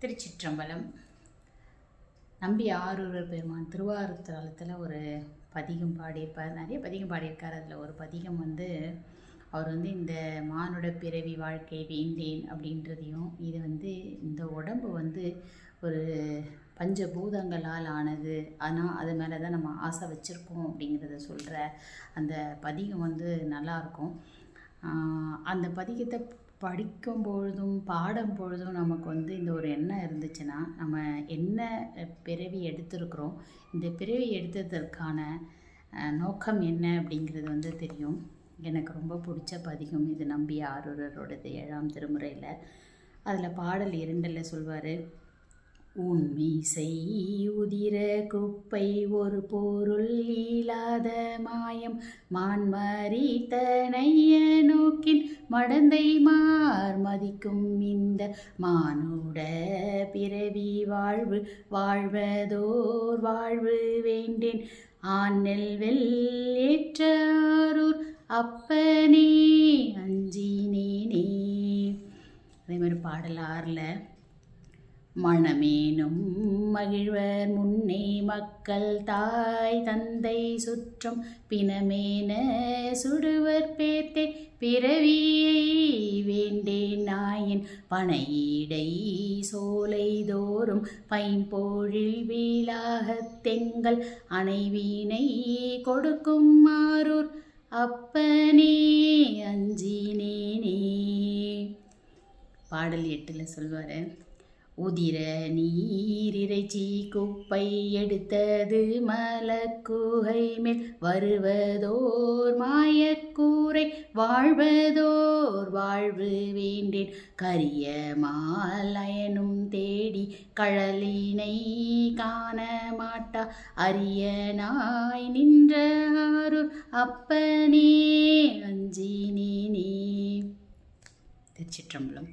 திருச்சிற்றம்பலம். நம்பி ஆரூரர் பெருமான் திருவாரூர் ஒரு பதிகம் பாடியிருப்பார். நிறைய பதிகம் பாடியிருக்கார். அதில் ஒரு பதிகம் அவர் இந்த மானுட பிறவி வாழ்க்கை வேண்டேன் அப்படின்றதையும், இது இந்த உடம்பு ஒரு பஞ்சபூதங்களால் ஆனது, ஆனால் அது மேலே தான் நம்ம ஆசை வச்சுருக்கோம் அப்படிங்கிறத சொல்கிற அந்த பதிகம் நல்லாயிருக்கும். அந்த பதிகத்தை படிக்கும் பொழுதும் பாடும் பொழுதும் நமக்கு இந்த ஒரு எண்ணம் இருந்துச்சுன்னா, நம்ம என்ன பிறவி எடுத்திருக்கிறோம், இந்த பிறவி எடுத்ததற்கான நோக்கம் என்ன அப்படிங்கிறது தெரியும். எனக்கு ரொம்ப பிடிச்ச பதிகம் இது. நம்பி ஆரூரரோடது 7ஆம் திருமுறையில். அதில் பாடல் 2 சொல்வார். உண்மீசை உதிர குப்பை ஒரு பொருள் இல்லாத மாயம் மான்மறித்தனைய நோக்கின் மடந்தை மார் மதிக்கும் இந்த மானுட பிறவி வாழ்வு வாழ்வதோர் வாழ்வு வேண்டேன் ஆனெல் வெள்ளேற்றாரூர் அப்பனே அஞ்சினேனே. அதே மாதிரி பாடல் 6ல் மணமேனும் மகிழ்வர் முன்னே மக்கள் தாய் தந்தை சுற்றம் பிணமேன சுடுவர் பேர்த்தே பிறவியை வேண்டேன் நாயின் பனையீடை சோலை தோறும் பைம்பொழில் வீழாகத் தெங்கள் அணைவீனை கொடுக்கும் ஆரூர் அப்பனே அஞ்சினேனே. பாடல் 8 சொல்வார். உதிர நீரிறைச்சி குப்பை எடுத்தது மலக்குகை மேல் வருவதோர் மாயக்கூரை வாழ்வதோர் வாழ்வு வேண்டேன் கரிய மாலயனும் தேடி கழலினை காண மாட்டா அரிய நாய் நின்ற ஆரூர் அப்பனே அஞ்சினேனே. திருச்சிற்றம்பலம்.